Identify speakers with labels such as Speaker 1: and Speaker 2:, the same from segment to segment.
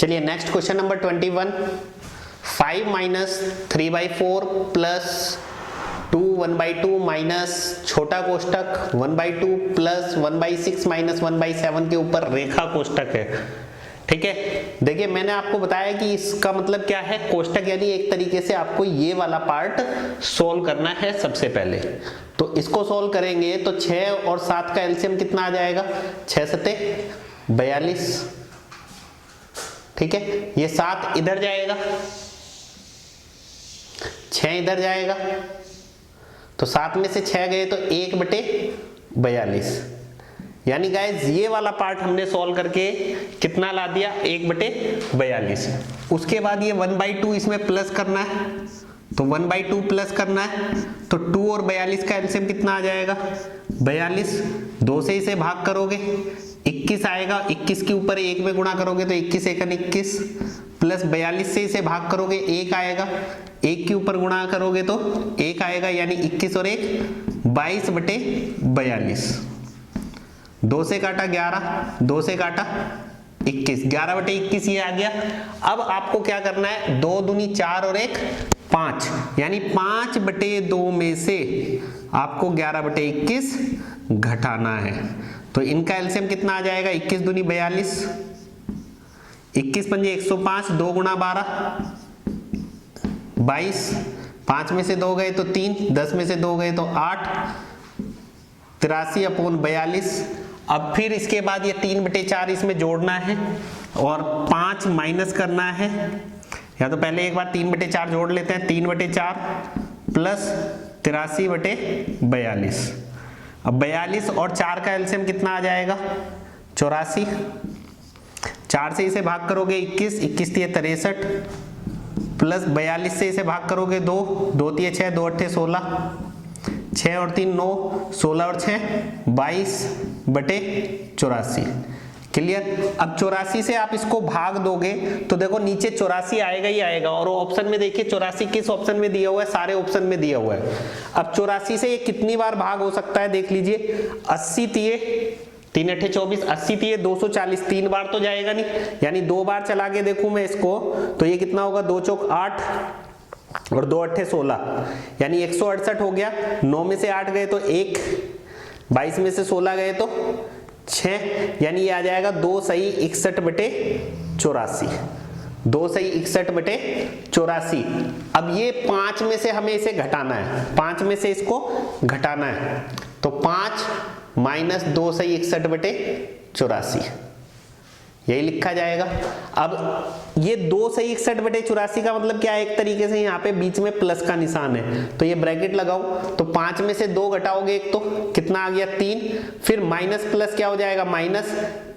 Speaker 1: चलिए next question number 21, 5 minus 3/4 plus 2 1/2 minus छोटा कोष्टक 1/2 plus 1/6 minus 1/7 के ऊपर रेखा कोष्टक है। ठीक है, देखिए मैंने आपको बताया कि इसका मतलब क्या है, कोष्टक यानी एक तरीके से आपको ये वाला पार्ट सोल्व करना है सबसे पहले। तो इसको सोल्व करेंगे तो 6 और 7 का एलसीएम कितना आ जाएगा, 6 सते 42। ठीक है, ये 7 इधर जाएगा, 6 इधर जाएगा, तो 7 में से 6 गए तो 1/42। यानी गाइस ये वाला पार्ट हमने सॉल्व करके कितना ला दिया, 1/42। उसके बाद ये 1/2 इसमें प्लस करना है, तो 1/2 प्लस करना है, तो 2 और 42 का एलसीएम कितना आ जाएगा, 42। 2 से इसे भाग करोगे 21 आएगा, 21 के ऊपर 1 में गुणा करोगे तो 21 एकन 21, प्लस 42 से इसे भाग करोगे 1 आएगा, 1 के ऊपर गुणा करोगे तो 1 आएगा, यानी 21 और 1 22/42। 2 से काटा 11, 2 से काटा 21, 11/21 ये आ गया। अब आपको क्या करना है, 2 दूनी 4 और 1 5, यानी 5/2 में से आपको 11/21 घटाना है। तो इनका एलसीएम कितना आ जाएगा, 21 दूनी 42, 21 पंजे 105, 2 गुणा 12 22, 5 में से 2 गए तो 3, 10 में से 2 गए तो 8, 83/42। अब फिर इसके बाद ये 3/4 इसमें जोड़ना है और 5 माइनस करना है, या तो पहले एक बार 3/4 जोड़ लेते हैं, 3/4 प्लस 83/42। अब 42 और 4 का एलसीएम कितना आ जाएगा, 84। 4 से इसे भाग करोगे 21, 21 तिये 63, प्लस 42 से इसे भाग करोगे 2, 2 तिये 6, 2 अट्ठे 16, 6 और 3 9, 16 और 6 22/84। क्लियर। अब 84 से आप इसको भाग दोगे तो देखो नीचे 84 आएगा ही आएगा, और ऑप्शन में देखिए 84 किस ऑप्शन में दिया हुआ है, सारे ऑप्शन में दिया हुआ है। अब 84 से ये कितनी बार भाग हो सकता है देख लीजिए, 80 तिये 3 अट्ठे 24, 80 तिये 240, 3 बार तो जाएगा नहीं, यानी 2 बार चला के देखूं मैं इसको तो ये कितना होगा, 2 चौक 8 और 2 अट्ठे 16, यानी 168 हो गया। 9 में से 8 गए तो 1, 22 में से 16 गए तो 6, यानी ये आ जाएगा 2 सही 61/84, 2 सही 61/84। अब ये 5 में से हमें इसे घटाना है, 5 में से इसको घटाना है, तो 5 माइनस 2 सही 61/84 यही लिखा जाएगा। अब ये 2 सही 61/84 का मतलब क्या है, एक तरीके से यहाँ पे बीच में प्लस का निशान है, तो ये ब्रैकेट लगाओ, तो 5 में से 2 घटाओगे एक तो कितना आ गया 3, फिर माइनस प्लस क्या हो जाएगा, माइनस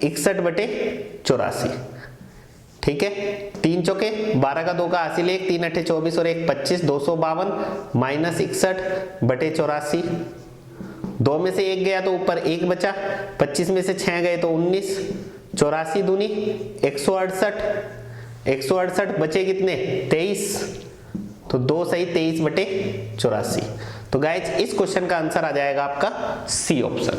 Speaker 1: 61/84। ठीक है, 3 चौके 12 का 2 का हासिल 1, 3 अट्ठे 24 और 1 25, 252 माइनस 61/84। 2 में से 1 गया तो ऊपर 1 बचा, 25 में से 6 गए तो 19, 84 दूनी 168, 168 बचे कितने 23, तो 2 सही 23/84। तो गाइज इस क्वेश्चन का आंसर आ जाएगा आपका सी ऑप्शन।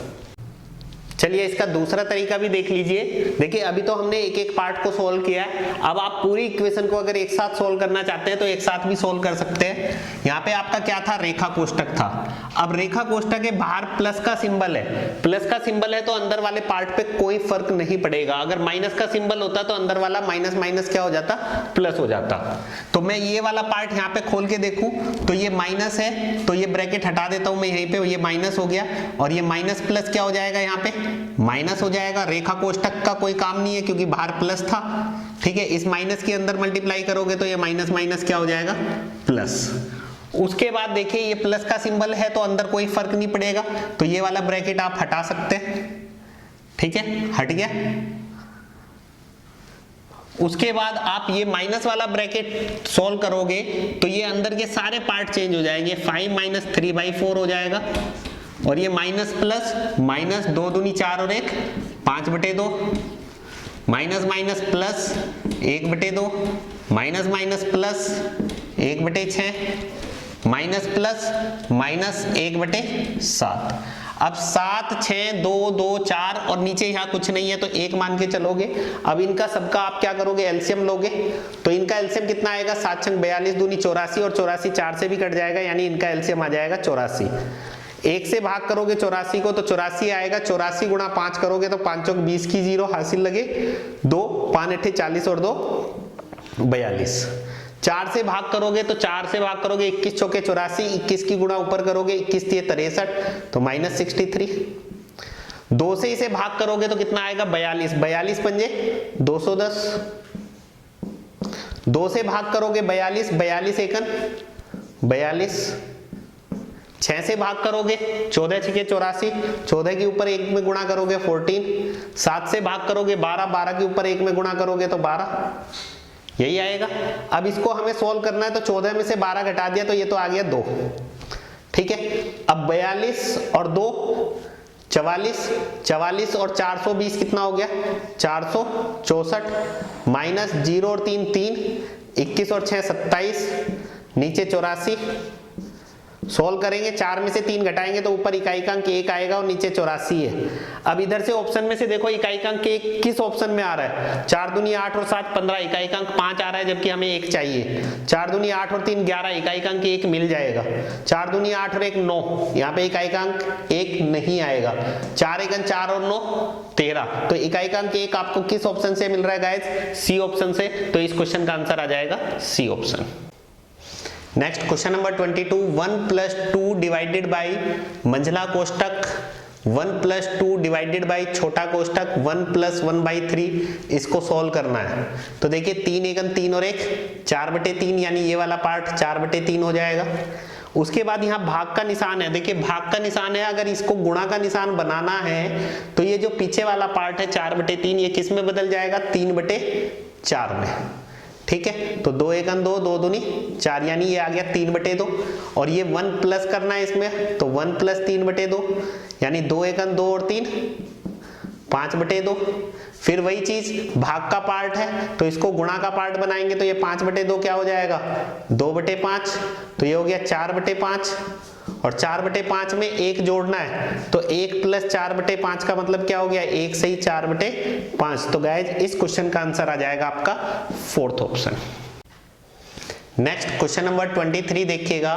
Speaker 1: चलिए इसका दूसरा तरीका भी देख लीजिए। देखिए अभी तो हमने एक एक पार्ट को सोल्व किया है, अब आप पूरी इक्वेशन को अगर एक साथ सोल्व करना चाहते हैं तो एक साथ भी सोल्व कर सकते हैं। यहाँ पे आपका क्या था, रेखा कोष्टक था। अब रेखा कोष्टक के बाहर प्लस का सिंबल है, प्लस का सिंबल है तो अंदर वाले पार्ट पे कोई फर्क नहीं पड़ेगा। अगर माइनस का सिंबल होता तो अंदर वाला माइनस माइनस क्या हो जाता, प्लस हो जाता। तो मैं ये वाला पार्ट यहाँ पे खोल के देखूं तो ये माइनस है, तो ये ब्रैकेट हटा देता हूं मैं यहीं पे, ये माइनस हो गया, और ये माइनस प्लस क्या हो जाएगा, यहाँ पे माइनस हो जाएगा। रेखा कोष्टक का कोई काम नहीं है क्योंकि बाहर प्लस था। ठीक है, इस माइनस के अंदर मल्टीप्लाई करोगे तो ये माइनस माइनस क्या हो जाएगा, प्लस। उसके बाद देखिए ये प्लस का सिंबल है तो अंदर कोई फर्क नहीं पड़ेगा, तो ये वाला ब्रैकेट आप हटा सकते हैं। ठीक है, हट गया। उसके बाद आप ये माइनस वाला ब्रैकेट सॉल्व करोगे तो ये अंदर के सारे पार्ट चेंज हो जाएंगे, 5 माइनस 3/4 हो जाएगा, और ये माइनस प्लस माइनस 2 दूनी 4 और 1 5/2, minus minus plus 1/2, minus minus plus 1/6, minus plus minus 1/7। अब 7 6 2 2 4 और नीचे यहाँ कुछ नहीं है तो 1 मान के चलोगे। अब इनका सबका आप क्या करोगे, एलसीएम लोगे। तो इनका एलसीएम कितना आएगा, 7 छंग 42 दूनी 84 और 84 4 से भी कट जाएगा, यानी इनका एलसीएम आ जाएगा 84। 1 से भाग करोगे 84 को तो 84 आएगा, 84 गुणा 5 करोगे तो 5 चौक 20 की 0 हासिल लगे, 2 5 अट्ठे 40 और 2 42। 4 से भाग करोगे तो 4 से भाग करोगे 21 चौके 84, 21 की गुणा ऊपर करोगे 21 तिये 63 तो -63। 2 से इसे भाग करोगे तो कितना आएगा 42, 42 पंजे 210। 2 से भाग करोगे 42, 42 एकन 42। 6 से भाग करोगे 14 छके 84, 14 के ऊपर 1 में गुणा करोगे 14। 7 से भाग करोगे 12, 12 के ऊपर 1 में गुणा करोगे तो 12, यही आएगा। अब इसको हमें सोल्व करना है तो 14 में से 12 घटा दिया तो ये तो आ गया 2, ठीक है। अब 42 और 2 44, 44 और 420 कितना हो गया 464, माइनस 0 और 3 3, 21 और 6 27, नीचे 84। सोल्व करेंगे, 4 में से 3 घटाएंगे तो ऊपर इकाईकांक 1 आएगा और नीचे 84 है। अब इधर से ऑप्शन में से देखो इकाईकांक 1 किस ऑप्शन में आ रहा है, 4 दूनी 8 और 7 15, इकाईकांक 5 आ रहा है जबकि हमें 1 चाहिए। 4 दूनी 8 और 3 11, इकाईकांक 1 मिल जाएगा। 4 दूनी 8 और 1 9, यहाँ पे इकाईकांक 1 नहीं आएगा। 4 एकन 4 और 9 13, तो इकाईकांक 1 आपको किस ऑप्शन से मिल रहा है गाइस, सी ऑप्शन से। तो इस क्वेश्चन का आंसर आ जाएगा C option. Next question number 22, 1 + 2 divided by मंझला कोष्टक 1 + 2 डिवाइडेड बाई छोटा कोष्टक 1 + 1/3, इसको सॉल्व करना है। तो देखिए 3 एकन 3 और 1 4/3, यानी ये वाला पार्ट 4/3 हो जाएगा। उसके बाद यहाँ भाग का निशान है, देखिए भाग का निशान है, अगर इसको गुणा का निशान बनाना है तो ये जो पीछे वाला पार्ट है 4/3, ये किस में बदल जाएगा 3/4 में, ठीक है। तो 2 एकन 2, 2 दूनी 4, यानी ये आ गया 3/2। और ये 1 प्लस करना है इसमें तो 1 + 3/2, यानी 2 एकन 2 और 3 5/2। फिर वही चीज भाग का पार्ट है तो इसको गुणा का पार्ट बनाएंगे तो ये 5/2 क्या हो जाएगा 2/5, तो ये हो गया 4/5। और 4/5 में 1 जोड़ना है तो 1 + 4/5 का मतलब क्या हो गया 1 सही 4/5। तो गाइज इस क्वेश्चन का आंसर आ जाएगा आपका 4th option. Next question number 23 देखिएगा,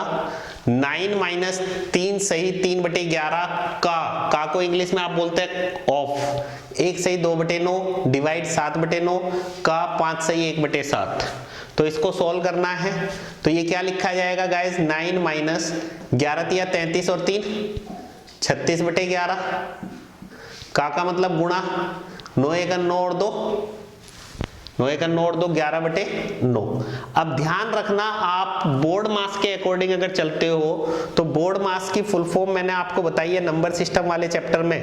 Speaker 1: 9 - 3 सही 3/11 का को इंग्लिश में आप बोलते हैं ऑफ, 1 सही 2/9 डिवाइड 7/9 का 5 सही 1/7। तो इसको सॉल्व करना है तो ये क्या लिखा जाएगा गाइस, 9 - 11 तिया 33 और 3 36/11 का मतलब गुणा 9 एकन 9 और 2 9 एकन 9 और 2 11/9। अब ध्यान रखना आप बोर्ड मास के अकॉर्डिंग अगर चलते हो तो बोर्ड मास की फुल फॉर्म मैंने आपको बताई है नंबर सिस्टम वाले चैप्टर में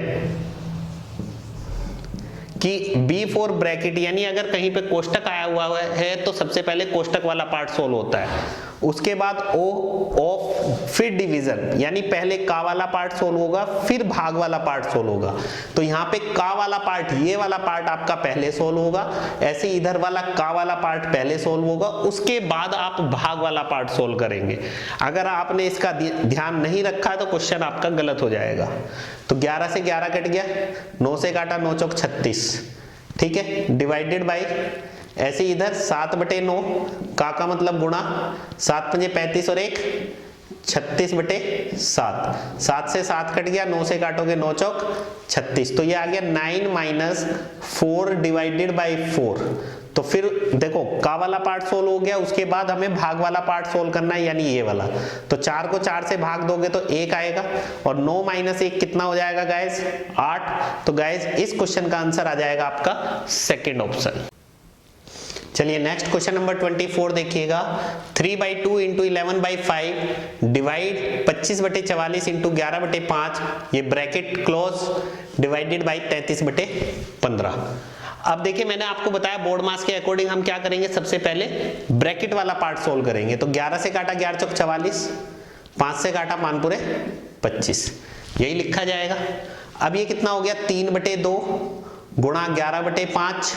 Speaker 1: कि B4 ब्रैकेट, यानी अगर कहीं पे कोष्टक आया हुआ है तो सबसे पहले कोष्टक वाला पार्ट सोल्व होता है, उसके बाद O ऑफ, फिर डिवीजन, यानी पहले का वाला पार्ट सोल्व होगा फिर भाग वाला पार्ट सोल्व होगा। तो यहाँ पे का वाला पार्ट, ये वाला पार्ट आपका पहले सोल्व होगा, ऐसे इधर वाला का वाला पार्ट पहले सोल्व होगा, उसके बाद आप भाग वाला पार्ट सोल्व करेंगे। अगर आपने इसका ध्यान नहीं रखा तो क्वेश्चन आपका गलत हो जाएगा। तो 11 से 11 कट गया, 9 से काटा 9 चौक 36, ठीक है, डिवाइडेड बाई ऐसे इधर 7/9 का मतलब गुणा 7 पंजे 35 और 1 36/7, 7 से 7 कट गया, 9 से काटोगे 9 चौक 36, तो ये आ गया 9 - 4 डिवाइडेड बाई 4। तो फिर देखो का वाला पार्ट सोल्व हो गया, उसके बाद हमें भाग वाला पार्ट सोल्व करना है, यानी ये वाला। तो 4 को 4 से भाग दोगे तो 1 आएगा और 9 - 1 कितना हो जाएगा गाइज 8। तो गाइज इस क्वेश्चन का आंसर आ जाएगा आपका 2nd ऑप्शन। चलिए नेक्स्ट क्वेश्चन नंबर 24 देखिएगा, 3/2 × 11/5 डिवाइड 25/44 × 11/5, ये ब्रैकेट क्लोज डिवाइडेड बाई 33/15। अब देखिए मैंने आपको बताया बोर्ड मास के अकॉर्डिंग हम क्या करेंगे, सबसे पहले ब्रैकेट वाला पार्ट सोल्व करेंगे। तो 11 से काटा 11 चौक 44, 5 से काटा 5 पूरे 25, यही लिखा जाएगा। अब ये कितना हो गया 3/2 गुणा 11/5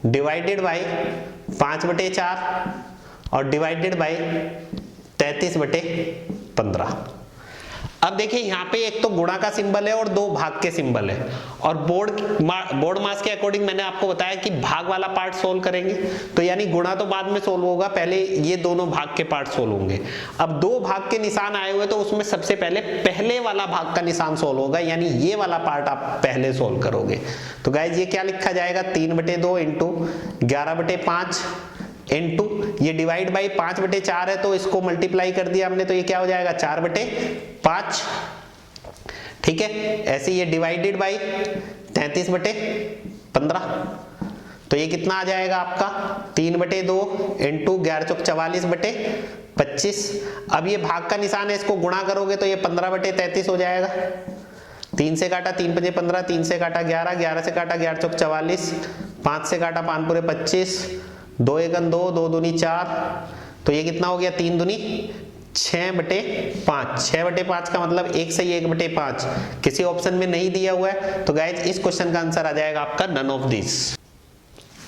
Speaker 1: डिवाइडेड बाई 5/4 और डिवाइडेड बाई 33/15। अब देखिए यहाँ पे एक तो गुणा का सिंबल है और दो भाग के सिंबल है, और बोर्ड मास के अकॉर्डिंग मैंने आपको बताया कि भाग वाला पार्ट सोल्व करेंगे, तो यानी गुणा तो बाद में सोल्व होगा, पहले ये दोनों भाग के पार्ट सोल्व होंगे। अब दो भाग के निशान आए हुए तो उसमें सबसे पहले वाला भाग का निशान सोल्व होगा, यानी ये वाला पार्ट आप पहले सोल्व करोगे। तो गाइज ये क्या लिखा जाएगा, 3/2 इंटू 11/5 इंटू ये डिवाइड बाई 5/4 है तो इसको मल्टीप्लाई कर दिया हमने, तो ये क्या हो जाएगा 4/5। ठीक है, ऐसे ये डिवाइडेड बाई 33/15, तो ये कितना आ जाएगा आपका 3/2 इंटू 11 चौक 44/25। अब ये भाग का निशान है, इसको गुणा करोगे तो ये 15/33 हो जाएगा। 3 से काटा 3 × 15, 3 से काटा 11, 11 से काटा 11 चौक 44, 5 से काटा 5 पूरे 25, 2 एकन 2, 2 दूनी 4, तो ये कितना हो गया 3 दूनी 6/5। 6/5 का मतलब 1 से 1/5 किसी ऑप्शन में नहीं दिया हुआ है, तो गाइज इस क्वेश्चन का आंसर आ जाएगा आपका none of this.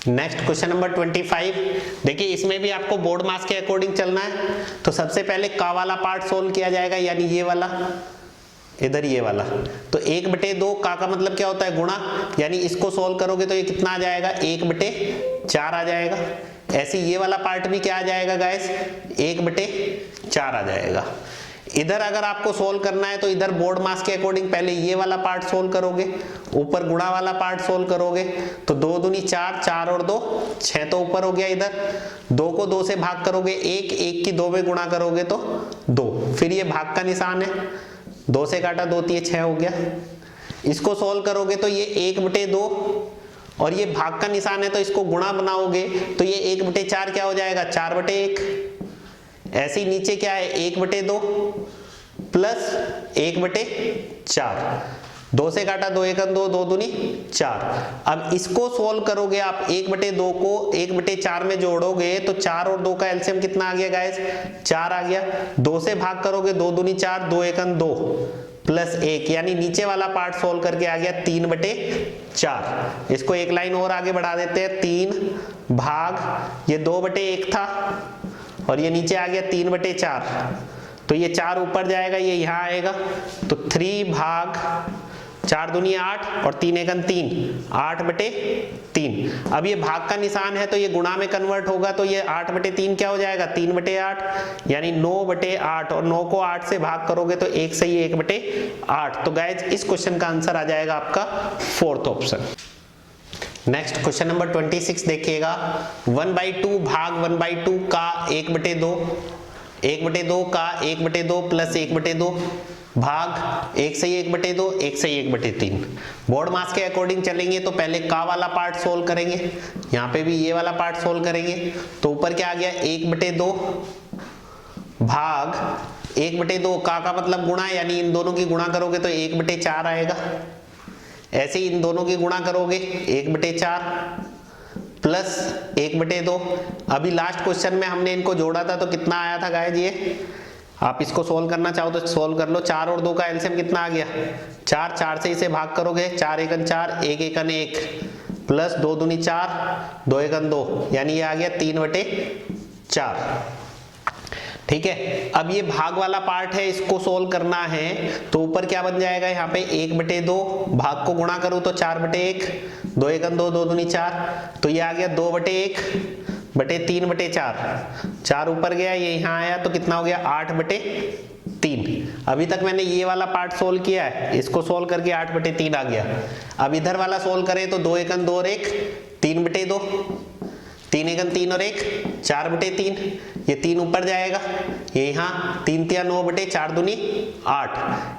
Speaker 1: Next question number 25। देखिए इसमें भी आपको बोर्ड मास के अकॉर्डिंग चलना है, तो सबसे पहले का वाला पार्ट सोल्व किया जाएगा, यानी ये वाला, इधर ये वाला। तो 1/2 का मतलब क्या होता है गुणा, यानी इसको सोल्व करोगे तो ये कितना आ जाएगा 1/4 आ जाएगा। ऐसे ये वाला पार्ट भी क्या आ जाएगा गाइस 1/4 आ जाएगा। इधर अगर आपको सोल्व करना है तो इधर बोर्ड मास के अकॉर्डिंग पहले ये वाला पार्ट सोल्व करोगे, ऊपर गुणा वाला पार्ट सोल्व करोगे, तो 2 दूनी 4, 4 और 2 6, तो ऊपर हो गया। इधर 2 को 2 से भाग करोगे 1, 1 की 2 में गुणा करोगे तो 2, फिर ये भाग का निशान है, 2 से काटा 2 3 6 हो गया। इसको सोल्व करोगे तो ये 1/2 और ये भाग का निशान है तो इसको गुणा बनाओगे तो ये 1/4 क्या हो जाएगा 4/1। ऐसे ही नीचे क्या है 1/2 प्लस 1/4, 2 से काटा 2 एकन 2, 2 दूनी 4। अब इसको सोल्व करोगे आप 1/2 को 1/4 में जोड़ोगे तो 4 और 2 का एलसीएम कितना आ गया गाइस 4 आ गया। 2 से भाग करोगे 2 दूनी 4, 2 एकन 2 प्लस 1, यानी नीचे वाला पार्ट सोल्व करके आ गया 3/4। इसको एक लाइन और आगे बढ़ा देते हैं, 3 भाग ये 2/1 था और ये नीचे आ गया 3/4, तो ये 4 ऊपर जाएगा, ये यहाँ आएगा, तो 3 भाग 4 दूनी 8 और 3 एकन 3, 8/3। अब ये भाग का निशान है तो ये गुणा में कन्वर्ट होगा, तो ये 8/3 क्या हो जाएगा 3/8, यानी 9/8, और 9 को 8 से भाग करोगे तो 1 से ही 1/8। तो गाइज इस क्वेश्चन का आंसर आ जाएगा आपका 4th option. Next question number 26 देखिएगा, 1/2 भाग 1/2 का 1/2, 1/2 का 1/2 प्लस 1/2 भाग 1 से 1/2, 1 से 1/3। बोर्ड मास के अकॉर्डिंग चलेंगे तो पहले का वाला पार्ट सोल्व करेंगे, यहाँ पे भी ये वाला पार्ट सोल्व करेंगे, तो ऊपर क्या आ गया 1/2 भाग 1/2, का मतलब गुणा, यानी इन दोनों की गुणा करोगे तो 1/4 आएगा। ऐसे ही इन दोनों की गुणा करोगे 1/4 प्लस 1/2। अभी लास्ट क्वेश्चन में हमने इनको जोड़ा था तो कितना आया था गाइस, ये आप इसको सोल्व करना चाहो तो सोल्व कर लो। 4 और 2 का एलसीएम कितना आ गया 4, 4 से इसे भाग करोगे 4 एकन 4, 1 एकन 1 प्लस 2 दूनी 4, 2 एकन 2, यानी ये आ गया 3/4। ठीक है, अब ये भाग वाला पार्ट है, इसको सोल्व करना है तो ऊपर क्या बन जाएगा यहाँ पे 1/2, भाग को गुणा करूं तो 4/1, 2 एकन 2, 2 दूनी 4, तो ये आ गया 2/1 बटे 3/4, 4 ऊपर गया, ये यहाँ आया तो कितना हो गया 8/3। अभी तक मैंने ये वाला पार्ट सोल्व किया है, इसको सोल्व करके 8/3 आ गया। अब इधर वाला सोल्व करें तो 2 एकन 2 और 1 3/2, 3 एकन 3 और 1 4/3, ये 3 ऊपर जाएगा, ये यहाँ 3 3 9/4 दूनी 8,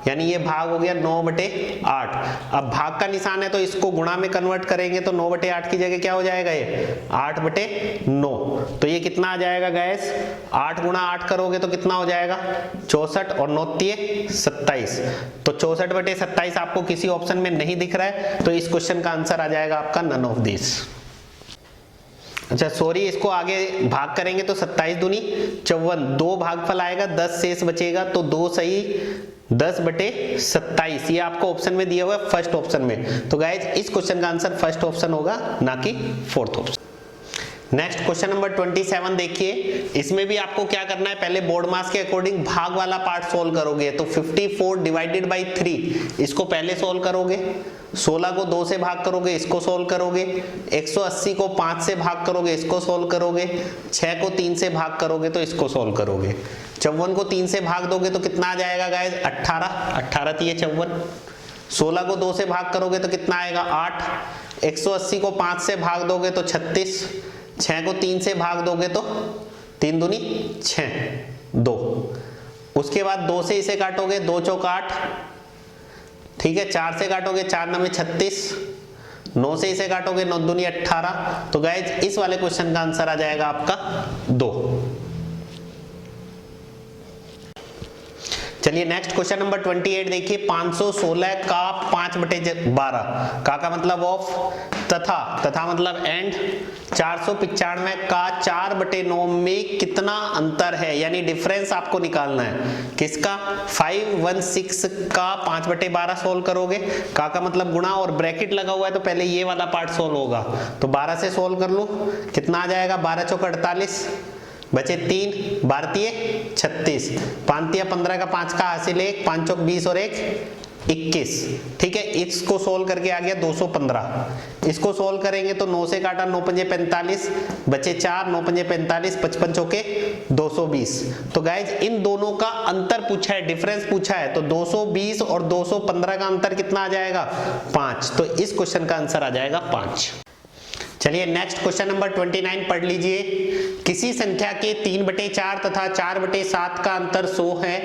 Speaker 1: यानी ये भाग हो गया 9/8। अब भाग का निशान है तो इसको गुणा में कन्वर्ट करेंगे तो 9/8 की जगह क्या हो जाएगा ये 8/9, तो ये कितना आ जाएगा गैस 8 गुणा 8 करोगे तो कितना हो जाएगा 64 और 9 × 27, तो 64/27 आपको किसी ऑप्शन में नहीं दिख रहा है, तो इस क्वेश्चन का आंसर आ जाएगा आपका नन ऑफ दिस। अच्छा सॉरी, इसको आगे भाग करेंगे तो 27 दूनी 54, 2 भागफल आएगा 10 शेष बचेगा, तो 2 सही 10/27, ये आपको ऑप्शन में दिया हुआ है फर्स्ट ऑप्शन में। तो गाइज इस क्वेश्चन का आंसर फर्स्ट ऑप्शन होगा, ना कि 4th option. Next question number 27 देखिए, इसमें भी आपको क्या करना है, पहले बोर्ड मास के अकॉर्डिंग भाग वाला पार्ट सोल्व करोगे। तो 54 डिवाइडेड बाई 3 इसको पहले सोल्व करोगे, 16 को 2 से भाग करोगे, इसको सोल्व करोगे, 180 को 5 से भाग करोगे, इसको सोल्व करोगे, 6 को 3 से भाग करोगे तो इसको सोल्व करोगे, 54 को 3 से भाग दोगे तो कितना आ जाएगा गाइस, 18 थी 54, 16 को 2 से भाग करोगे तो कितना आएगा 8, 180 को 5 से भाग दोगे तो 36, 6 को 3 से भाग दोगे तो 3 दूनी 6, 2, उसके बाद 2 से इसे काटोगे, 2 चौक 8, ठीक है, 4 से काटोगे, 4 9 36, 9 से इसे काटोगे, 9 दूनी 18। तो गाइज इस वाले क्वेश्चन का आंसर आ जाएगा आपका 2। चलिए नेक्स्ट क्वेश्चन नंबर 28 देखिए, 516 का 5/12 का मतलब ऑफ, तथा मतलब एंड, 495 का 4/9 में कितना अंतर है, यानी डिफरेंस आपको निकालना है किसका, 516 का 5/12 सोल्व करोगे, का मतलब गुणा और ब्रैकेट लगा हुआ है तो पहले ये वाला पार्ट सोल्व होगा, तो 12 से सोल्व कर लो, कितना आ जाएगा, 12 चौक 48, बचे 3, 12 36, 5 15 का 5 का हासिल 1, 5 चौक 20 और 1 21, ठीक है, इसको सोल्व करके आ गया 215, इसको सोल्व करेंगे तो 9 से काटा, 9 पंजे 45, बचे 4, 9 पंजे 45, 55 चौके 220। तो गाइज इन दोनों का अंतर पूछा है, डिफरेंस पूछा है, तो 220 और 215 का अंतर कितना आ जाएगा, 5, तो इस क्वेश्चन का आंसर आ जाएगा 5। चलिए नेक्स्ट क्वेश्चन नंबर 29 पढ़ लीजिए, किसी संख्या के 3/4 तथा 4/7 का अंतर 100 है,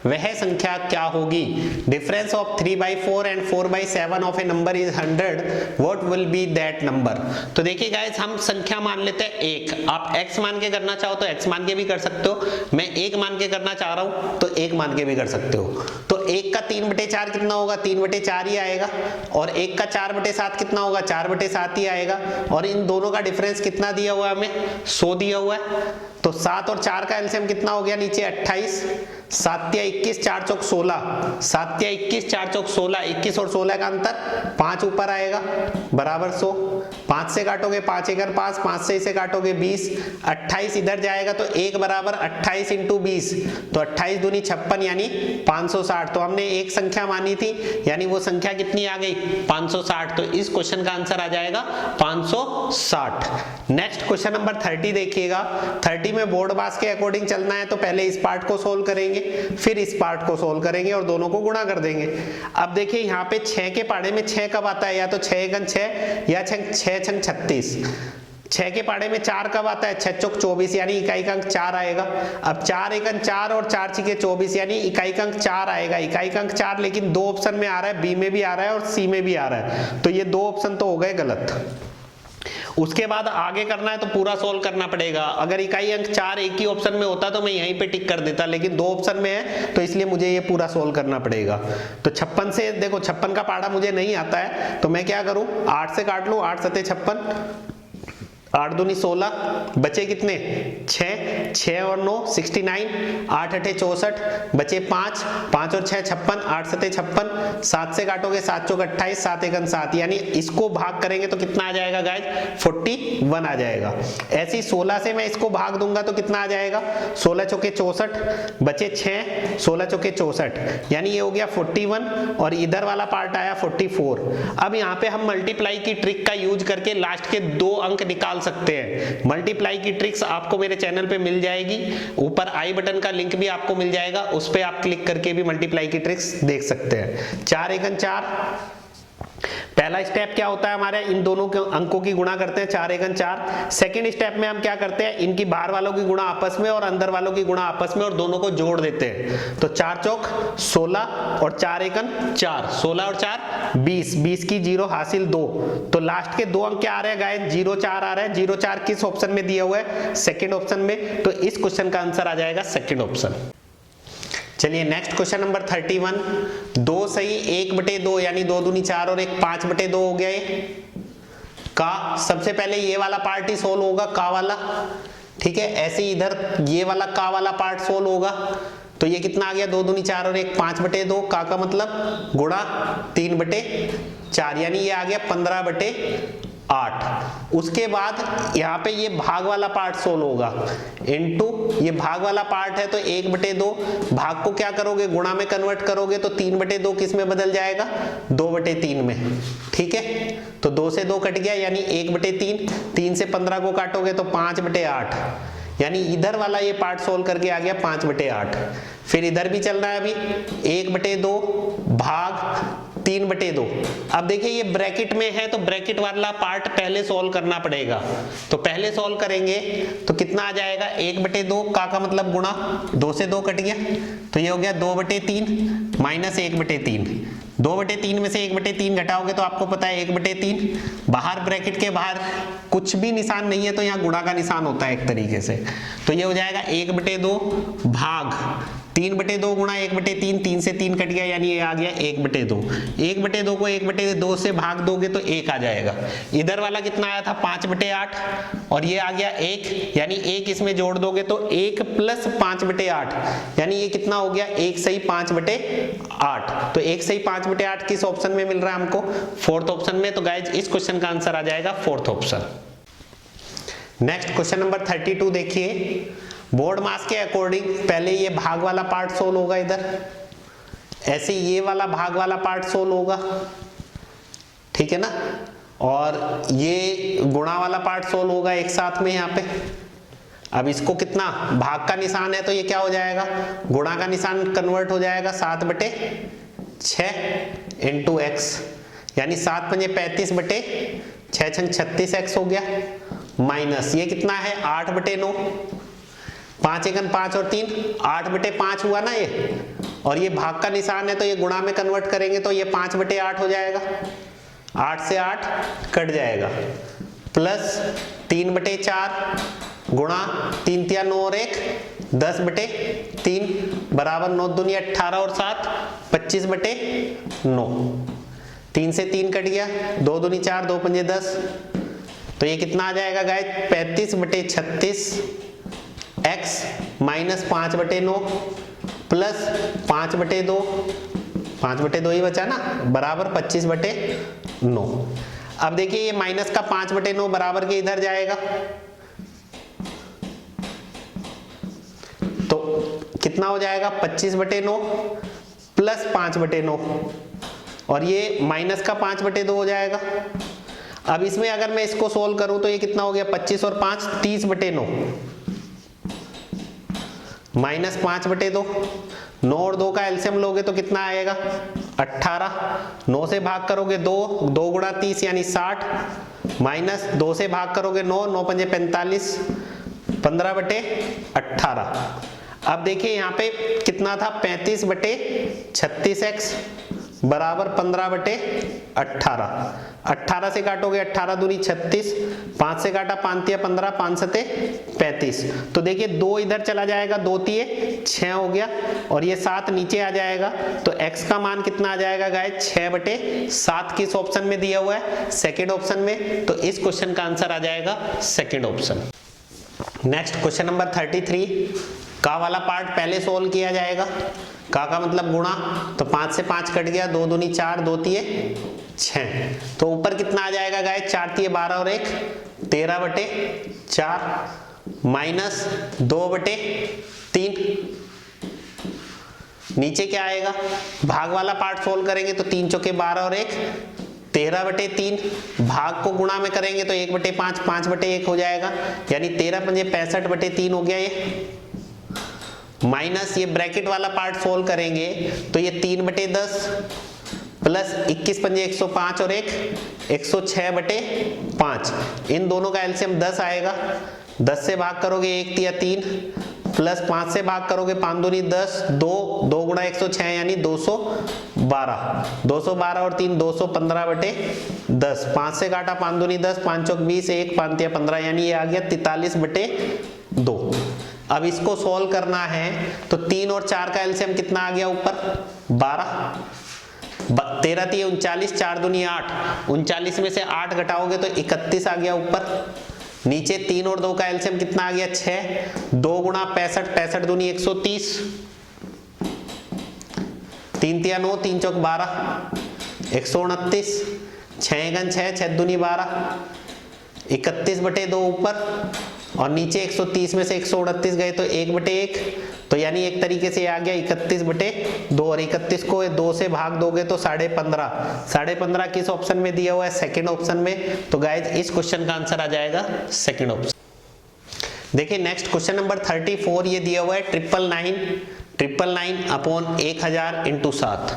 Speaker 1: वह संख्या क्या होगी, difference of 3/4 and 4/7 of A number is 100, what will be that number. तो देखिए गाइस हम संख्या मान लेते हैं 1, आप x मान के करना चाहो तो x मान के भी कर सकते हो, मैं 1 मान के करना चाह रहा हूं तो 1 मान के भी कर सकते हो। तो 1 का 3/4 कितना होगा, 3/4 ही आएगा, और 1 का 4/7 कितना होगा, 4/7 ही आएगा, और इन दोनों का डिफरेंस कितना दिया हुआ है हमें, 100 दिया हुआ है, तो 7 और 4 का एलसीएम कितना हो गया नीचे 28, 7 या 21, 4 चौक 16, 7 या 21, 4 चौक 16, 21 और 16 का अंतर 5 ऊपर आएगा बराबर 100, 5 से काटोगे 5 1 5, 5 से इसे काटोगे 20, 28 इधर जाएगा तो 1 बराबर 28 इंटू 20, तो 28 दूनी 56 यानी 560, तो हमने एक संख्या मानी थी यानी वो संख्या कितनी आ गई 560, तो इस क्वेश्चन का आंसर आ जाएगा 560। नेक्स्ट क्वेश्चन नंबर 30 देखिएगा, 30 में बोर्ड मास के अकॉर्डिंग चलना है तो पहले इस पार्ट को सोल्व करेंगे, फिर इस पार्ट को सोल्व करेंगे और दोनों को गुणा कर देंगे। अब देखिए यहाँ पे 6 के पाड़े में 6 कब आता है, या तो 6 × 6 या 6 × 36, 6 के पाड़े में 4 कब आता है, 6 चौक 24 यानी इकाई का अंक 4 आएगा। अब 4 × 4 और 4 × 6 24 यानी इकाई का अंक 4 आएगा, इकाई का अंक 4 लेकिन 2 ऑप्शन में आ रहा है, बी में भी आ रहा है और सी में भी आ रहा है, तो ये 2 ऑप्शन तो हो गए गलत। उसके बाद आगे करना है तो पूरा सोल्व करना पड़ेगा, अगर इकाई अंक 4 एक ही ऑप्शन में होता तो मैं यहीं पे टिक कर देता, लेकिन 2 ऑप्शन में है तो इसलिए मुझे ये पूरा सोल्व करना पड़ेगा। तो 56 से देखो 56 का पाड़ा मुझे नहीं आता है तो मैं क्या करूं, 8 से काट लूं, 8 7 56, 8 दूनी 16, बचे कितने 6, 6 और 9 69, 8 8 64, बचे 5, 5 और 6 56, 8 7 56, 7 से काटोगे 7 चौक 28, 7 1 7, यानी इसको भाग करेंगे तो कितना आ जाएगा गाइस 41 आ जाएगा। ऐसे ही 16 से मैं इसको भाग दूंगा तो कितना आ जाएगा, 16 चौके 64, बचे 6, 16 चौके 64, यानी ये हो गया 41 और इधर वाला पार्ट आया 44। अब यहाँ पे हम मल्टीप्लाई की ट्रिक का यूज करके लास्ट के 2 अंक निकाल सकते हैं। मल्टीप्लाई की ट्रिक्स आपको मेरे चैनल पे मिल जाएगी, ऊपर आई बटन का लिंक भी आपको मिल जाएगा, उस पे आप क्लिक करके भी मल्टीप्लाई की ट्रिक्स देख सकते हैं। 4 1 4, पहला स्टेप क्या होता है हमारे, इन दोनों के अंकों की गुणा करते हैं 4 1 4। सेकंड स्टेप में हम क्या करते हैं, इनकी बाहर वालों की गुणा आपस में और अंदर वालों की गुणा आपस में और दोनों को जोड़ देते हैं। तो 4 चौक 16 और 4 1 4, 16 और 4 20, 20 की 0 हासिल 2, तो लास्ट के 2 अंक क्या आ रहे हैं गाइस 0 4 आ रहा है। 0 4 किस ऑप्शन में दिया हुआ है, सेकंड ऑप्शन में, तो इस क्वेश्चन का आंसर आ जाएगा सेकंड ऑप्शन। चलिए नेक्स्ट क्वेश्चन नंबर 31, 2 सही 1/2 यानी 2 दूनी 4 और 1 5/2 हो गया ये का। सबसे पहले ये वाला पार्ट ही सोल्व होगा, का वाला, ठीक है। ऐसे ही इधर ये वाला का वाला पार्ट सोल्व होगा, तो ये कितना आ गया 2 दूनी 4 और 1 5/2, का मतलब गुणा 3/4 यानी ये आ गया 8। उसके बाद यहाँ पे ये भाग वाला पार्ट सोल्व होगा, इनटू ये भाग वाला पार्ट है तो 1/2, भाग को क्या करोगे गुणा में कन्वर्ट करोगे तो 3/2 किस में बदल जाएगा, 2/3 में। ठीक है, तो 2 से 2 कट गया यानी 1/3, 3 से 15 को काटोगे तो 5/8, यानी इधर वाला ये पार्ट सोल्व करके आ गया 5/8। फिर इधर भी चल रहा है अभी 1/2 भाग 3/2। अब देखिए ये ब्रैकेट में है तो ब्रैकेट वाला पार्ट पहले सॉल्व करना पड़ेगा, तो पहले सॉल्व करेंगे तो कितना आ जाएगा 1/2 का मतलब गुणा, 2 से 2 कट गया तो ये हो गया 2/3 माइनस 1/3। 2/3 में से 1/3 घटाओगे तो आपको पता है 1/3, बाहर ब्रैकेट के बाहर कुछ भी निशान नहीं है तो यहाँ गुणा का निशान होता है एक तरीके से, तो ये हो जाएगा 1/2 भाग 3/2 गुणा 1/3, 3 से 3 कट गया यानी ये आ गया 1/2। 1/2 को 1/2 से भाग दोगे तो 1 आ जाएगा। इधर वाला कितना आया था 5/8 और ये आ गया 1, यानी 1 इसमें जोड़ दोगे तो 1 प्लस 5/8, यानी ये कितना हो गया 1 सही 5/8। तो 1 सही 5/8 किस ऑप्शन में मिल रहा है हमको, फोर्थ ऑप्शन में। तो गाइज इस क्वेश्चन का आंसर आ जाएगा fourth option. Next question number 32 देखिए, बोर्ड मास के अकॉर्डिंग पहले ये भाग वाला पार्ट सोल्व होगा, इधर ऐसे ये वाला भाग वाला पार्ट सोल्व होगा, ठीक है ना, और ये गुणा वाला पार्ट सोल्व होगा एक साथ में यहाँ पे। अब इसको कितना, भाग का निशान है तो ये क्या हो जाएगा, गुणा का निशान कन्वर्ट हो जाएगा 7/6 इंटू एक्स, यानी 7 पंजे 35/6 छंग 36x हो गया, माइनस ये कितना है 8/9, 5 एकन 5 और 3 8/5 हुआ ना ये, और ये भाग का निशान है तो ये गुणा में कन्वर्ट करेंगे तो ये 5/8 हो जाएगा, 8 से 8 कट जाएगा, प्लस 3/4 गुणा 3 तिया 9 और 1 10/3 बराबर 9 दूनी 18 और 7 25/9, 3 से 3 कट गया, 2 दूनी 4 2 पंजे 10, तो ये कितना आ जाएगा गाइस 35/36 x माइनस 5/9 प्लस 5/2, 5/2 ही बचा ना, बराबर 25/9। अब देखिए ये माइनस का 5/9 बराबर के इधर जाएगा तो कितना हो जाएगा 25/9 प्लस 5/9, और ये माइनस का 5/2 हो जाएगा। अब इसमें अगर मैं इसको सोल्व करूं तो ये कितना हो गया 25 और 5 30/9 माइनस 5/2, 9 और 2 का एलसीएम लोगे तो कितना आएगा 18, 9 से भाग करोगे 2, 2 गुणा 30 यानी 60, माइनस 2 से भाग करोगे 9, 9 पंजे 45, 15/18। अब देखिए यहाँ पे कितना था 35/36x बराबर 15/18, 18 से काटोगे 18 दूनी 36, 5 से काटा 5 तिया 15, 5 सते 35, तो देखिए 2 इधर चला जाएगा, 2 तिये 6 हो गया, और ये 7 नीचे आ जाएगा, तो x का मान कितना आ जाएगा गाइस 6/7 किस ऑप्शन में दिया हुआ है, सेकेंड ऑप्शन में, तो इस क्वेश्चन का आंसर आ जाएगा second option. Next question number 33, का वाला पार्ट पहले सोल्व किया जाएगा, का मतलब गुणा, तो 5 से 5 कट गया, 2 दूनी 4 2 तिये 6, तो ऊपर कितना आ जाएगा गाइस 4 तिये 12 और 1 13/4 माइनस 2/3, नीचे क्या आएगा, भाग वाला पार्ट सोल्व करेंगे तो 3 चौके 12 और 1 13/3, भाग को गुणा में करेंगे तो 1/5 5/1 हो जाएगा, यानी 13 पंजे 65/3 हो गया ये, माइनस ये ब्रैकेट वाला पार्ट सोल्व करेंगे तो ये 3/10 प्लस 21 पंजे 105 और 1 106/5, इन दोनों का एलसीएम 10 आएगा, 10 से भाग करोगे 1 तिया 3 प्लस 5 से भाग करोगे 5 दूनी 10, 2 गुणा 106 यानी 212, 212 और 3 215/10, 5 से काटा 5 दूनी 10, 5 चौक 20, 1 5 तिया 15, यानी ये आ गया 43/2। अब इसको सॉल्व करना है तो 3 और 4 का एलसीएम कितना आ गया ऊपर 12, 13 तिये 39, 4 दूनी 8, 39 में से 8 घटाओगे तो 31 आ गया ऊपर, नीचे 3 और 2 का एलसीएम कितना आ गया 6, 2 गुणा 65, 65 दूनी 130, 3 तिया 9, 3 चौक 12, 129, 6 एकन 6, 6 दूनी 12, 31/2 ऊपर, और नीचे 130 में से 129 गए तो 1/1, तो यानी एक तरीके से आ गया 31/2, और 31 को 2 से भाग दोगे तो 15.5, 15.5 किस ऑप्शन में दिया हुआ है? सेकंड ऑप्शन में। तो गाइज इस क्वेश्चन का आंसर आ जाएगा सेकंड ऑप्शन। देखिए नेक्स्ट क्वेश्चन नंबर 34, ये दिया हुआ है 999 अपॉन 1000 इंटू 7।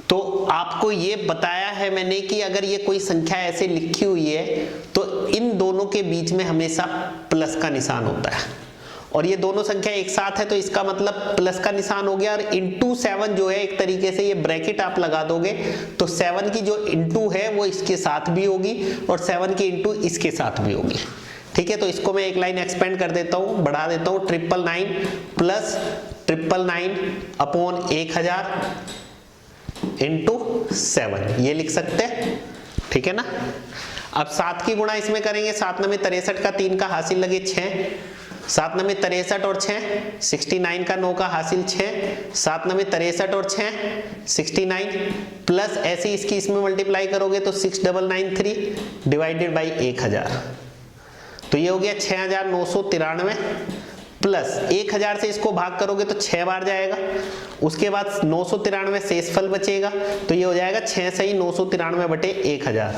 Speaker 1: तो आपको ये बताया है मैंने कि अगर ये कोई संख्या ऐसे लिखी हुई है तो इन दोनों के बीच में हमेशा प्लस का निशान होता है, और ये दोनों संख्या एक साथ है तो इसका मतलब प्लस का निशान हो गया, और इंटू 7 जो है एक तरीके से ये ब्रैकेट आप लगा दोगे तो 7 की जो इंटू है वो इसके साथ भी होगी और 7 की इंटू इसके साथ भी होगी। ठीक है, तो इसको मैं एक लाइन एक्सपेंड कर देता हूं, बढ़ा देता हूं, 999 प्लस 999 अपॉन 1000 इंटू 7, ये लिख सकते हैं। ठीक है ना। अब 7 की गुणा इसमें करेंगे, 7 9 63 का 3 का हासिल लगे 6, 7 9 63 और 6 69 का 9 का हासिल 6, 7 9 63 और 6 69, प्लस ऐसे इसकी इसमें मल्टीप्लाई करोगे तो 6993 डिवाइडेड बाई 1000, तो ये हो गया 6993, प्लस 1000 से इसको भाग करोगे तो 6 बार जाएगा, उसके बाद 993 शेषफल बचेगा, तो ये हो जाएगा 6 सही 993 बटे 1000,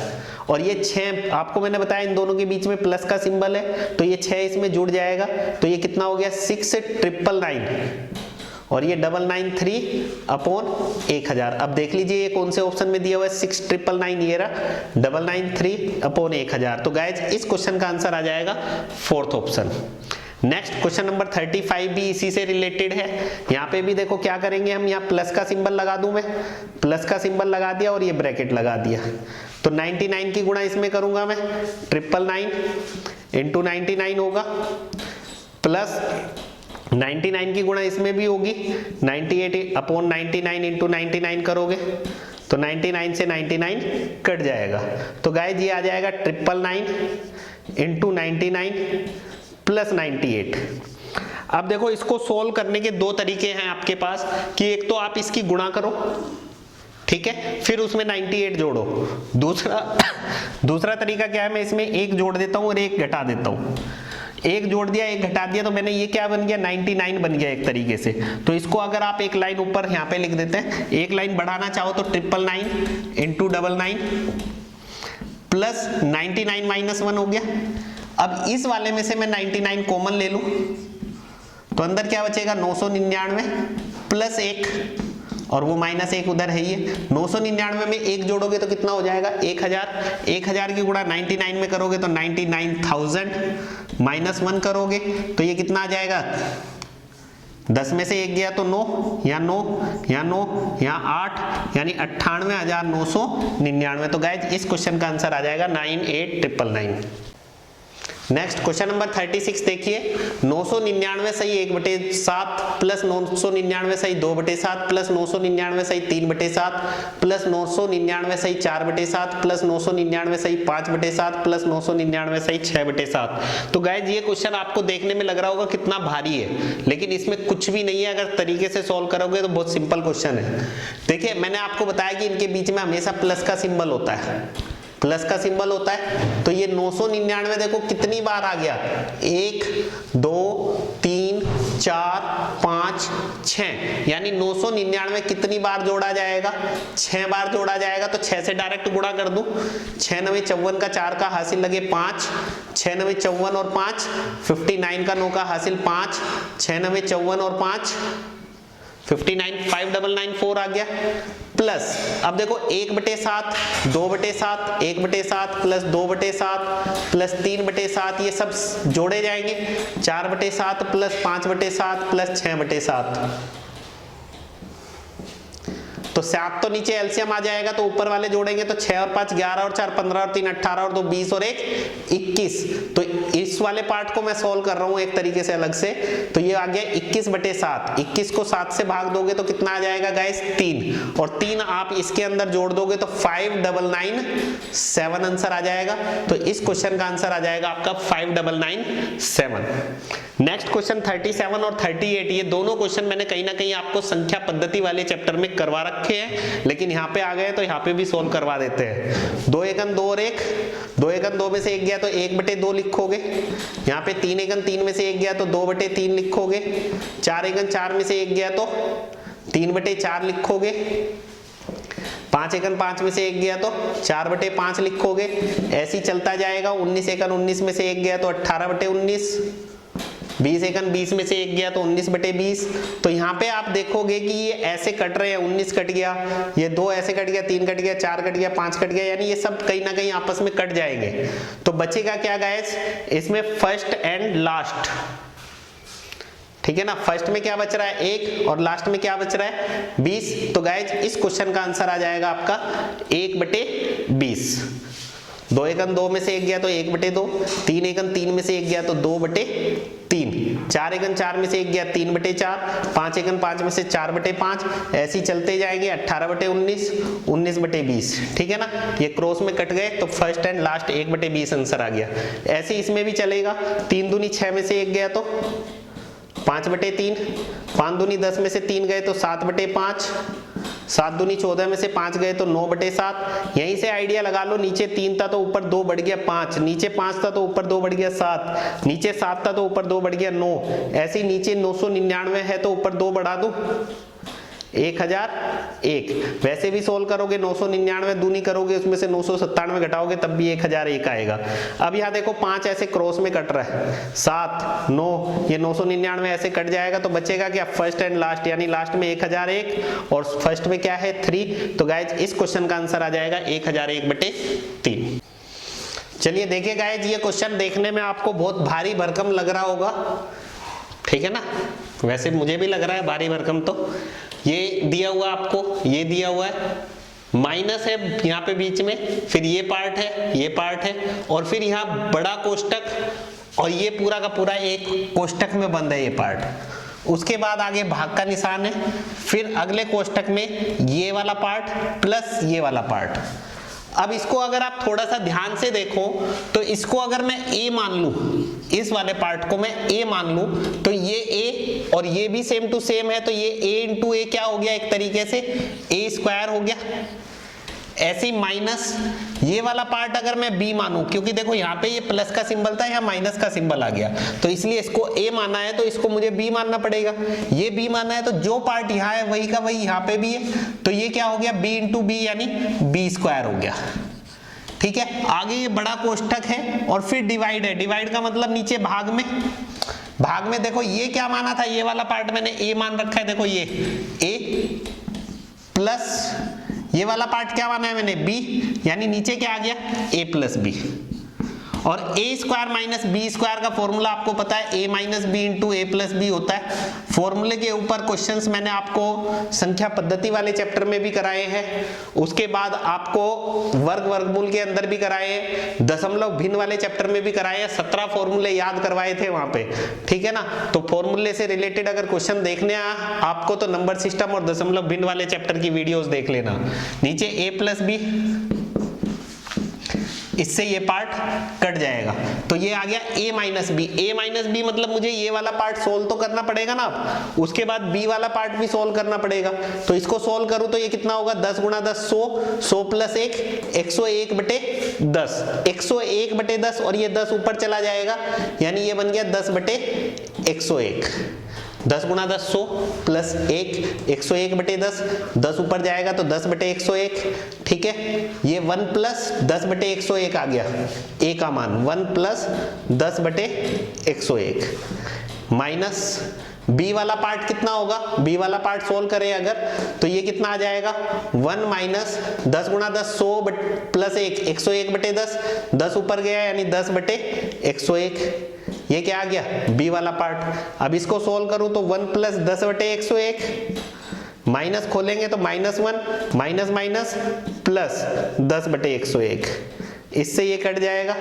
Speaker 1: और ये 6 आपको मैंने बताया इन दोनों के बीच में प्लस का सिंबल है तो ये 6 इसमें जुड़ जाएगा, तो ये कितना हो गया 6999, और ये 993 अपॉन 1000। अब देख लीजिए ये कौन से ऑप्शन में दिया हुआ है, 6999, ये रहा 993 अपॉन 1000। तो गाइज इस क्वेश्चन का आंसर आ जाएगा fourth option. Next question number 35 भी इसी से रिलेटेड है। यहाँ पे भी देखो क्या करेंगे हम, यहाँ प्लस का सिंबल लगा दूं मैं, प्लस का सिंबल लगा दिया और ये ब्रैकेट लगा दिया, तो 99 की गुणा इसमें करूंगा मैं, 999 इंटू 99 होगा, प्लस 99 की गुणा इसमें भी होगी, 98 अपॉन 99 इंटू 99 करोगे तो 99 से 99 कट जाएगा, तो गाइज ये आ जाएगा 999 इंटू 99 प्लस 98। अब देखो इसको सोल्व करने के दो तरीके हैं आपके पास, कि एक तो आप इसकी गुणा करो, ठीक है, फिर उसमें 98 जोड़ो, दूसरा तरीका क्या है, मैं इसमें एक जोड़ देता हूं और एक घटा देता हूं, एक जोड़ दिया एक घटा दिया, तो मैंने ये क्या बन गया 99 बन गया एक तरीके से। तो इसको अगर आप एक लाइन ऊपर यहाँ पे लिख देते हैं, एक लाइन बढ़ाना चाहो तो 999 इंटू 99 प्लस 99 माइनस 1 हो गया। अब इस वाले में से मैं 99 कॉमन ले लूं तो अंदर क्या बचेगा 999 प्लस 1, और वो माइनस 1 उधर है ही है, 999 में 1 जोड़ोगे तो कितना हो जाएगा 1000, 1000 की गुणा 99 में करोगे तो 99,000, माइनस 1 करोगे तो ये कितना आ जाएगा, 10 में से 1 गया तो 9, यहाँ 9, यहाँ 9, यहाँ 8, यानी 98,999। तो गाइज इस क्वेश्चन का आंसर आ जाएगा 98,999। नेक्स्ट क्वेश्चन नंबर 36 देखिए, 999 सही 1/7 प्लस 999 सही 2/7 प्लस 999 सही 3/7 प्लस 999 सही 4/7 प्लस 999 सही 5/7 प्लस 999 सही 6/7। तो गाइज ये क्वेश्चन आपको देखने में लग रहा होगा कितना भारी है, लेकिन इसमें कुछ भी नहीं है, अगर तरीके से सॉल्व करोगे तो बहुत सिंपल क्वेश्चन है। देखिए मैंने आपको बताया कि इनके बीच में हमेशा प्लस का सिंबल होता है, प्लस का सिंबल होता है, तो ये 999 देखो कितनी बार आ गया, 1 2 3 4 5 6, यानी 999 कितनी बार जोड़ा जाएगा, 6 बार जोड़ा जाएगा। तो 6 से डायरेक्ट गुणा कर दूं, 6 9 54 का 4 का हासिल लगे 5, 6 9 54 और 5 59 का 9 का हासिल 5, 6 9 54 और 5 59, 5994 आ गया, प्लस अब देखो 1/7 2/7 1/7 प्लस 2/7 प्लस 3/7, ये सब जोड़े जाएंगे, 4/7 प्लस 5/7 प्लस 6/7, तो 7 तो नीचे एलसीएम आ जाएगा, तो ऊपर वाले जोड़ेंगे तो 6 और 5 11 और 4 15 और 3 18 और 2 20 और 1 21। तो इस वाले पार्ट को मैं सोल्व कर रहा हूं एक तरीके से अलग से, तो ये आ गया 21/7, 21 को 7 से भाग दोगे तो कितना आ जाएगा गाइस 3, और 3 आप इसके अंदर जोड़ दोगे तो 5997 आंसर आ जाएगा। तो इस क्वेश्चन का आंसर आ जाएगा आपका 5997। नेक्स्ट क्वेश्चन 37 और 38, ये दोनों क्वेश्चन मैंने कहीं ना कहीं आपको संख्या पद्धति वाले चैप्टर में करवा रखे रखे हैं, लेकिन यहाँ पे आ गए तो यहाँ पे भी सोल्व करवा देते हैं। 2 एकन 2 और 1, 2 एकन 2 में से 1 गया तो 1/2 लिखोगे। यहाँ पे 3 एकन 3 में से 1 गया तो 2/3 लिखोगे। 4 एकन 4 में से 1 गया तो 3/4 लिखोगे। 5 एकन 5 में से 1 गया तो 4/5 लिखोगे। ऐसे ही चलता जाएगा। 19 एकन 19 में से 1 गया तो 18/19। 20 एकन 20 में से 1 गया तो 19/20। तो यहाँ पे आप देखोगे कि ये ऐसे कट रहे हैं। 19 कट गया, ये 2 ऐसे कट गया, 3 कट गया, 4 कट गया, 5 कट गया, यानी ये सब कहीं ना कहीं आपस में कट जाएंगे। तो बचेगा क्या गाइस, इसमें फर्स्ट एंड लास्ट, ठीक है ना। फर्स्ट में क्या बच रहा है 1 और लास्ट में क्या बच रहा है 20। तो गाइस इस क्वेश्चन का आंसर आ जाएगा आपका 1/20। 2 एकन 2 में से 1 गया तो 1/2, 3 एकन 3 में से 1 गया तो 2/3, 4 एकन 4 में से 1 गया 3/4, 5 एकन 5 में से 4/5, ऐसे ही चलते जाएंगे। 18/19, 19/20, ठीक है ना। ये क्रॉस में कट गए तो फर्स्ट एंड लास्ट 1/20 आंसर आ गया। ऐसे इसमें भी चलेगा। 3 दूनी 6 में से 1 गया तो 5/3, 5 दूनी 10 में से 3 गए तो 7/5, 7 दूनी 14 में से 5 गए तो 9/7। यहीं से आइडिया लगा लो, नीचे 3 था तो ऊपर 2 बढ़ गया 5, नीचे 5 था तो ऊपर 2 बढ़ गया 7, नीचे 7 था तो ऊपर 2 बढ़ गया 9। ऐसे ही नीचे 999 है तो ऊपर 2 बढ़ा दो 1001। वैसे भी सोल्व करोगे 999 दूनी करोगे, उसमें से 997 घटाओगे तब भी 1001 आएगा। अब यहाँ देखो 5 ऐसे क्रॉस में कट रहा है, 7, 9, ये 999 ऐसे कट जाएगा। तो बचेगा क्या फर्स्ट एंड लास्ट, यानी लास्ट में 1001 और फर्स्ट में क्या है 3। तो गाइज इस क्वेश्चन का आंसर आ जाएगा 1001/3। चलिए देखिए गाइज, ये क्वेश्चन देखने में आपको बहुत भारी भरकम लग रहा होगा, ठीक है ना। वैसे मुझे भी लग रहा है भारी भरकम। तो ये दिया हुआ आपको, ये दिया हुआ है, माइनस है यहाँ पे बीच में, फिर ये पार्ट है, ये पार्ट है, और फिर यहाँ बड़ा कोष्टक, और ये पूरा का पूरा एक कोष्टक में बंद है ये पार्ट। उसके बाद आगे भाग का निशान है, फिर अगले कोष्टक में ये वाला पार्ट प्लस ये वाला पार्ट। अब इसको अगर आप थोड़ा सा ध्यान से देखो तो इसको अगर मैं a मान लूं, इस वाले पार्ट को मैं a मान लूं, तो ये a और ये भी सेम टू सेम है, तो ये a इंटू a क्या हो गया, एक तरीके से a² हो गया। ऐसे ही माइनस ये वाला पार्ट अगर मैं b मानूं, क्योंकि देखो यहाँ पे ये प्लस का सिंबल था, यहाँ माइनस का सिंबल आ गया, तो इसलिए इसको a माना है तो इसको मुझे b मानना पड़ेगा। ये b माना है तो जो पार्ट यहाँ है वही का वही यहाँ पे भी है, तो ये क्या हो गया b इंटू b यानी b² हो गया, ठीक है। आगे ये बड़ा कोष्टक है और फिर डिवाइड है। डिवाइड का मतलब नीचे भाग में देखो ये क्या माना था, ये वाला पार्ट मैंने a मान रखा है, देखो ये a प्लस ये वाला पार्ट क्या माना है मैंने b, यानी नीचे क्या आ गया a प्लस b। और a² माइनस b² का फॉर्मूला आपको पता है, a minus b into a plus b होता है। फॉर्मूले के ऊपर क्वेश्चंस मैंने आपको संख्या पद्धति वाले चैप्टर में भी कराए हैं, उसके बाद आपको वर्गमूल के अंदर भी कराए हैं, दशमलव भिन्न वाले चैप्टर में भी कराए हैं। 17 फॉर्मूले याद करवाए थे वहां पे, ठीक है ना। तो फॉर्मूले से रिलेटेड अगर क्वेश्चन देखने आपको तो नंबर सिस्टम और दशमलव भिन्न वाले चैप्टर की वीडियोस देख लेना। नीचे a प्लस बी, इससे ये पार्ट कट जाएगा, तो ये आ गया a minus b. a minus b मतलब मुझे ये वाला पार्ट सोल्व तो करना पड़ेगा ना, अब उसके बाद b वाला पार्ट भी सोल्व करना पड़ेगा। तो इसको सोल्व करूं तो ये कितना होगा, 10 गुणा 10 100, 100 प्लस 1 101/10, 101/10, और ये 10 ऊपर चला जाएगा, यानी ये बन गया 10/101। 10 गुणा 10 100 प्लस 1 101/10, 10 ऊपर जाएगा तो 10/101, ठीक है। ये 1 प्लस 10/101 आ गया, a का मान 1 प्लस 10/101 माइनस b वाला पार्ट कितना होगा, b वाला पार्ट सोल्व करें अगर तो ये कितना आ जाएगा 1 माइनस 10 गुणा 10 100 प्लस 1 101/10, 10 ऊपर गया यानी 10/101, ये क्या आ गया b वाला पार्ट। अब इसको सोल्व करूं तो 1 प्लस 10/101, माइनस खोलेंगे तो -1 माइनस माइनस प्लस 10/101, इससे ये कट जाएगा,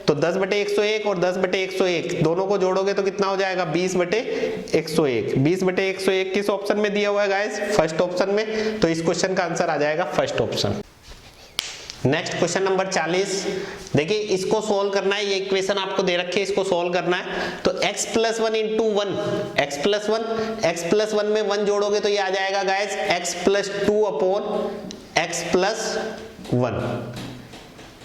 Speaker 1: तो 10/101 और 10/101 दोनों को जोड़ोगे तो कितना हो जाएगा 20/101। 20/101 किस ऑप्शन में दिया हुआ है गाइस, फर्स्ट ऑप्शन में, तो इस क्वेश्चन का आंसर आ जाएगा first option. Next question number 40। देखिए इसको सोल्व करना है, ये इक्वेशन आपको दे रखी है, इसको सोल्व करना है। तो x plus one into one, x plus one में 1 जोड़ोगे तो ये आ जाएगा guys x plus two upon x plus one.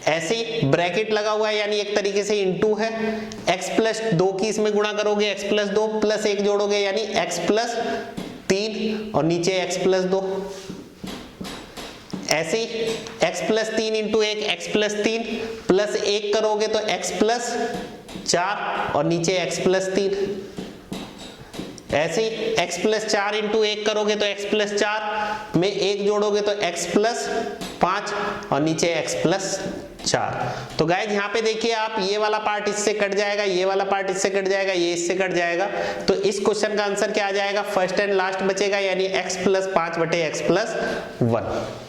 Speaker 1: ऐसे ही ब्रैकेट लगा हुआ है यानी एक तरीके से इंटू है, x प्लस 2 की इसमें गुणा करोगे x प्लस 2 प्लस 1 जोड़ोगे यानी x प्लस 3 और नीचे x प्लस 2। ऐसे ही x plus 3 into 1 x plus 3 plus 1 करोगे तो x प्लस 4 और नीचे x प्लस 3। ऐसे ही x प्लस 4 इंटू 1 करोगे तो x प्लस 4 में 1 जोड़ोगे तो x प्लस 5 और नीचे x प्लस 4। तो गाइज यहाँ पे देखिए आप, ये वाला पार्ट इससे कट जाएगा, ये वाला पार्ट इससे कट जाएगा, ये इससे कट जाएगा। तो इस क्वेश्चन का आंसर क्या आ जाएगा, फर्स्ट एंड लास्ट बचेगा यानी x प्लस 5 बटे x प्लस 1।